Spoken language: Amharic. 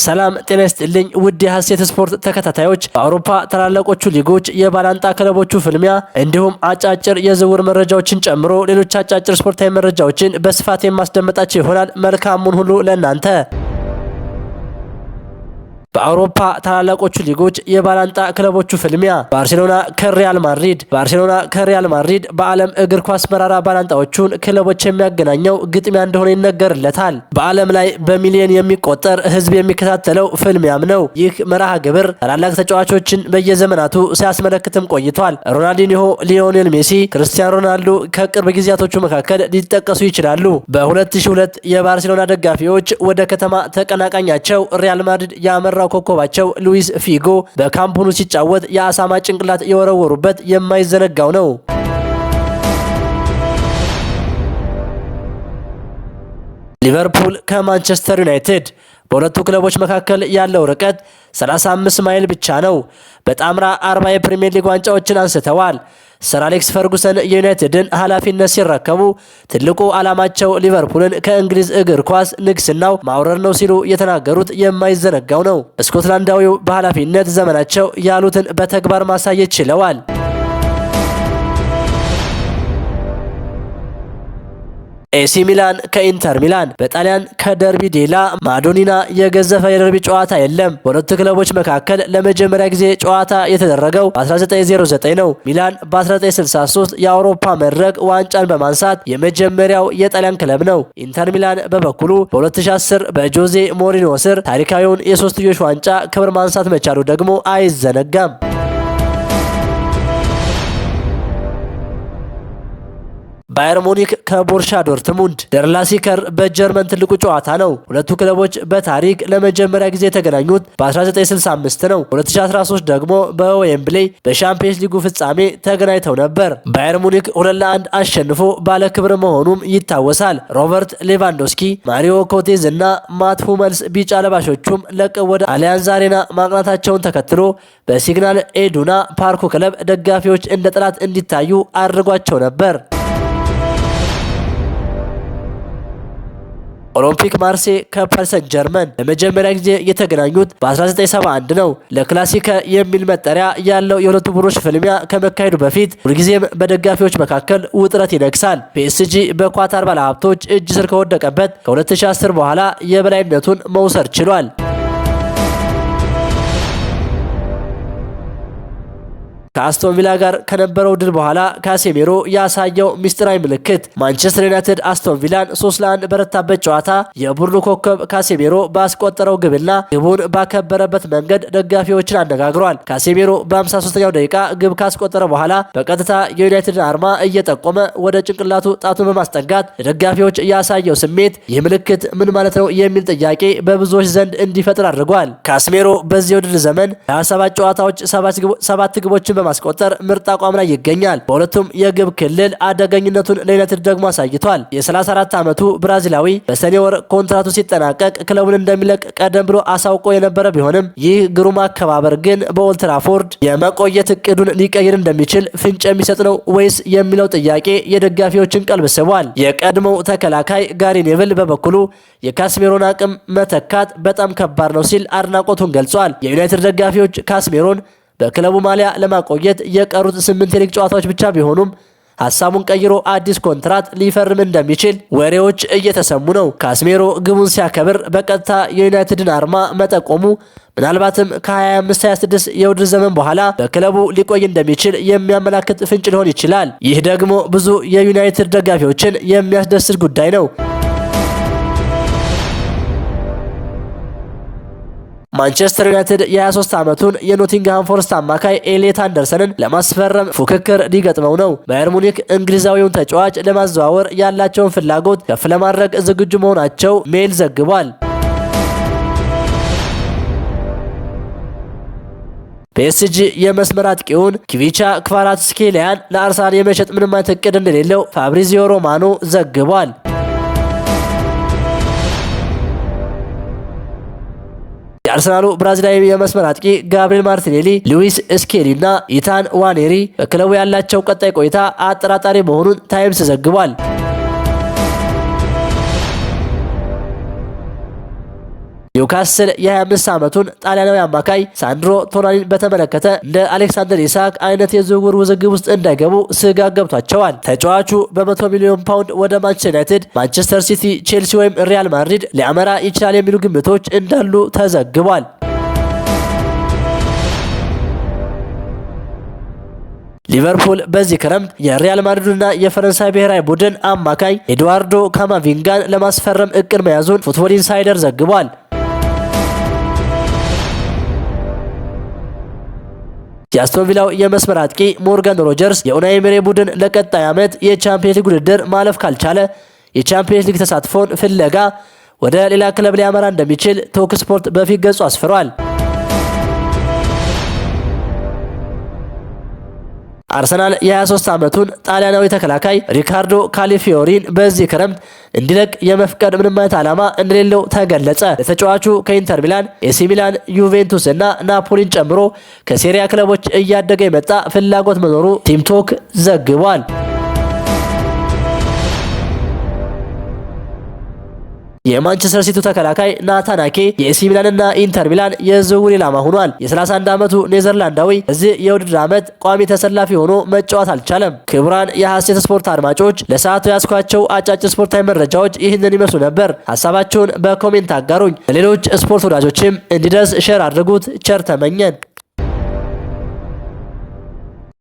ሰላም ጤና ይስጥልኝ ውድ የሐሴት ስፖርት ተከታታዮች በአውሮፓ ታላላቆቹ ሊጎች የባላንጣ ክለቦቹ ፍልሚያ እንዲሁም አጫጭር የዝውውር መረጃዎችን ጨምሮ ሌሎች አጫጭር ስፖርታዊ መረጃዎችን በስፋት የማስደምጣችሁ ይሆናል። መልካሙን ሁሉ ለእናንተ። በአውሮፓ ታላላቆቹ ሊጎች የባላንጣ ክለቦቹ ፍልሚያ ባርሴሎና ከሪያል ማድሪድ በዓለም እግር ኳስ መራራ ባላንጣዎቹን ክለቦች የሚያገናኘው ግጥሚያ እንደሆነ ይነገርለታል። በዓለም ላይ በሚሊዮን የሚቆጠር ሕዝብ የሚከታተለው ፍልሚያም ነው። ይህ መርሃ ግብር ታላላቅ ተጫዋቾችን በየዘመናቱ ሲያስመለክትም ቆይቷል። ሮናልዲኒሆ፣ ሊዮኔል ሜሲ፣ ክርስቲያኖ ሮናልዶ ከቅርብ ጊዜያቶቹ መካከል ሊጠቀሱ ይችላሉ። በ2002 የባርሴሎና ደጋፊዎች ወደ ከተማ ተቀናቃኛቸው ሪያል ማድሪድ ያመራ ኮከባቸው ሉዊስ ፊጎ በካምፕ ኑ ሲጫወት የአሳማ ጭንቅላት የወረወሩበት የማይዘነጋው ነው። ሊቨርፑል ከማንቸስተር ዩናይትድ በሁለቱ ክለቦች መካከል ያለው ርቀት 35 ማይል ብቻ ነው። በጣምራ 40 የፕሪሚየር ሊግ ዋንጫዎችን አንስተዋል። ሰር አሌክስ ፈርጉሰን የዩናይትድን ኃላፊነት ሲረከቡ ትልቁ ዓላማቸው ሊቨርፑልን ከእንግሊዝ እግር ኳስ ንግስናው ማውረድ ነው ሲሉ የተናገሩት የማይዘነጋው ነው። ስኮትላንዳዊው በኃላፊነት ዘመናቸው ያሉትን በተግባር ማሳየት ችለዋል። ኤሲ ሚላን ከኢንተር ሚላን በጣሊያን ከደርቢ ዴላ ማዶኒና የገዘፈ የደርቢ ጨዋታ የለም። በሁለቱ ክለቦች መካከል ለመጀመሪያ ጊዜ ጨዋታ የተደረገው በ1909 ነው። ሚላን በ1963 የአውሮፓ መድረክ ዋንጫን በማንሳት የመጀመሪያው የጣሊያን ክለብ ነው። ኢንተር ሚላን በበኩሉ በ2010 በጆዜ ሞሪኖ ስር ታሪካዊውን የሶስትዮሽ ዋንጫ ክብር ማንሳት መቻሉ ደግሞ አይዘነጋም። ባየር ሙኒክ ከቦርሻ ዶርትሙንድ ደርላሲከር በጀርመን ትልቁ ጨዋታ ነው። ሁለቱ ክለቦች በታሪክ ለመጀመሪያ ጊዜ የተገናኙት በ1965 ነው። 2013 ደግሞ በዌምብሌይ በሻምፒየንስ ሊጉ ፍጻሜ ተገናኝተው ነበር። ባየር ሙኒክ 2-1 አሸንፎ ባለክብር መሆኑም ይታወሳል። ሮበርት ሌቫንዶስኪ፣ ማሪዮ ኮቴዝ እና ማት ሁመልስ ቢጫ ለባሾቹም ለቀው ወደ አሊያንዝ አሬና ማቅናታቸውን ተከትሎ በሲግናል ኢዱና ፓርኩ ክለብ ደጋፊዎች እንደ ጠላት እንዲታዩ አድርጓቸው ነበር። ኦሎምፒክ ማርሴ ከፓሪስ ሰን ጀርመን ለመጀመሪያ ጊዜ የተገናኙት በ1971 ነው። ለክላሲከ የሚል መጠሪያ ያለው የሁለቱ ቡድኖች ፍልሚያ ከመካሄዱ በፊት ሁልጊዜም በደጋፊዎች መካከል ውጥረት ይነግሳል። ፒኤስጂ በኳታር ባለሀብቶች እጅ ስር ከወደቀበት ከ2010 በኋላ የበላይነቱን መውሰድ ችሏል። ከአስቶን ቪላ ጋር ከነበረው ድል በኋላ ካሴሜሮ ያሳየው ሚስጥራዊ ምልክት ማንቸስተር ዩናይትድ አስቶን ቪላን 3-1 በረታበት ጨዋታ የቡድኑ ኮከብ ካሴሜሮ ባስቆጠረው ግብና ግቡን ባከበረበት መንገድ ደጋፊዎችን አነጋግሯል። ካሴሜሮ በ53ኛው ደቂቃ ግብ ካስቆጠረ በኋላ በቀጥታ የዩናይትድን አርማ እየጠቆመ ወደ ጭንቅላቱ ጣቱን በማስጠጋት ለደጋፊዎች ያሳየው ስሜት ይህ ምልክት ምን ማለት ነው የሚል ጥያቄ በብዙዎች ዘንድ እንዲፈጥር አድርጓል። ካሴሜሮ በዚህ ውድድር ዘመን 27 ጨዋታዎች 7 ግቦችን በማስቆጠር ምርጥ አቋም ላይ ይገኛል። በሁለቱም የግብ ክልል አደገኝነቱን ለዩናይትድ ደግሞ አሳይቷል። የ34 ዓመቱ ብራዚላዊ በሰኔ ወር ኮንትራቱ ሲጠናቀቅ ክለቡን እንደሚለቅ ቀደም ብሎ አሳውቆ የነበረ ቢሆንም ይህ ግሩም አከባበር ግን በኦልድ ትራፎርድ የመቆየት እቅዱን ሊቀይር እንደሚችል ፍንጭ የሚሰጥ ነው ወይስ የሚለው ጥያቄ የደጋፊዎችን ቀልብ ስቧል። የቀድሞው ተከላካይ ጋሪ ኔቭል በበኩሉ የካስሜሮን አቅም መተካት በጣም ከባድ ነው ሲል አድናቆቱን ገልጿል። የዩናይትድ ደጋፊዎች ካስሜሮን በክለቡ ማሊያ ለማቆየት የቀሩት 8 የሊግ ጨዋታዎች ብቻ ቢሆኑም ሀሳቡን ቀይሮ አዲስ ኮንትራት ሊፈርም እንደሚችል ወሬዎች እየተሰሙ ነው። ካስሜሮ ግቡን ሲያከብር በቀጥታ የዩናይትድን አርማ መጠቆሙ ምናልባትም ከ25-26 የውድድር ዘመን በኋላ በክለቡ ሊቆይ እንደሚችል የሚያመላክት ፍንጭ ሊሆን ይችላል። ይህ ደግሞ ብዙ የዩናይትድ ደጋፊዎችን የሚያስደስት ጉዳይ ነው። ማንቸስተር ዩናይትድ የ23 ዓመቱን የኖቲንግሃም ፎረስት አማካይ ኤሊየት አንደርሰንን ለማስፈረም ፉክክር ሊገጥመው ነው። ባየር ሙኒክ እንግሊዛዊውን ተጫዋች ለማዘዋወር ያላቸውን ፍላጎት ከፍ ለማድረግ ዝግጁ መሆናቸው ሜል ዘግቧል። ፒኤስጂ የመስመር አጥቂውን ኪቪቻ ክቫራትስኬሊያን ለአርሰናል የመሸጥ ምንም አይነት እቅድ እንደሌለው ፋብሪዚዮ ሮማኖ ዘግቧል። የአርሰናሉ ብራዚላዊ የመስመር አጥቂ ጋብሪኤል ማርቲኔሊ፣ ሉዊስ ስኬሊ እና ኢታን ዋኔሪ በክለቡ ያላቸው ቀጣይ ቆይታ አጠራጣሪ መሆኑን ታይምስ ዘግቧል። ኒውካስል የ25 ዓመቱን ጣሊያናዊ አማካይ ሳንድሮ ቶናሊን በተመለከተ እንደ አሌክሳንደር ኢሳክ አይነት የዝውውር ውዝግብ ውስጥ እንዳይገቡ ስጋት ገብቷቸዋል። ተጫዋቹ በ100 ሚሊዮን ፓውንድ ወደ ማንቸስተር ዩናይትድ፣ ማንቸስተር ሲቲ፣ ቼልሲ ወይም ሪያል ማድሪድ ሊያመራ ይችላል የሚሉ ግምቶች እንዳሉ ተዘግቧል። ሊቨርፑል በዚህ ክረምት የሪያል ማድሪድና የፈረንሳይ ብሔራዊ ቡድን አማካይ ኤድዋርዶ ካማቪንጋን ለማስፈረም እቅድ መያዙን ፉትቦል ኢንሳይደር ዘግቧል። የአስቶን ቪላው የመስመር አጥቂ ሞርጋን ሮጀርስ የኡናይ ኤመሪ ቡድን ለቀጣይ ዓመት የቻምፒየንስ ሊግ ውድድር ማለፍ ካልቻለ የቻምፒየንስ ሊግ ተሳትፎን ፍለጋ ወደ ሌላ ክለብ ሊያመራ እንደሚችል ቶክ ስፖርት በፊት ገጹ አስፍሯል። አርሰናል የ23 ዓመቱን ጣሊያናዊ ተከላካይ ሪካርዶ ካሊፊዮሪን በዚህ ክረምት እንዲለቅ የመፍቀድ ምንም አይነት ዓላማ እንደሌለው ተገለጸ። ለተጫዋቹ ከኢንተር ሚላን፣ ኤሲ ሚላን፣ ዩቬንቱስ እና ናፖሊን ጨምሮ ከሴሪያ ክለቦች እያደገ የመጣ ፍላጎት መኖሩ ቲምቶክ ዘግቧል። የማንቸስተር ሲቲ ተከላካይ ናታን አኬ የኤሲ ሚላንና ኢንተር ሚላን የዝውውር ኢላማ ሆኗል። የ31 ዓመቱ ኔዘርላንዳዊ እዚህ የውድድር ዓመት ቋሚ ተሰላፊ ሆኖ መጫወት አልቻለም። ክቡራን የሐሴት ስፖርት አድማጮች ለሰዓቱ ያስኳቸው አጫጭር ስፖርታዊ መረጃዎች ይህንን ይመስሉ ነበር። ሐሳባችሁን በኮሜንት አጋሩኝ። ለሌሎች ስፖርት ወዳጆችም እንዲደርስ ሼር አድርጉት። ቸር ተመኘን።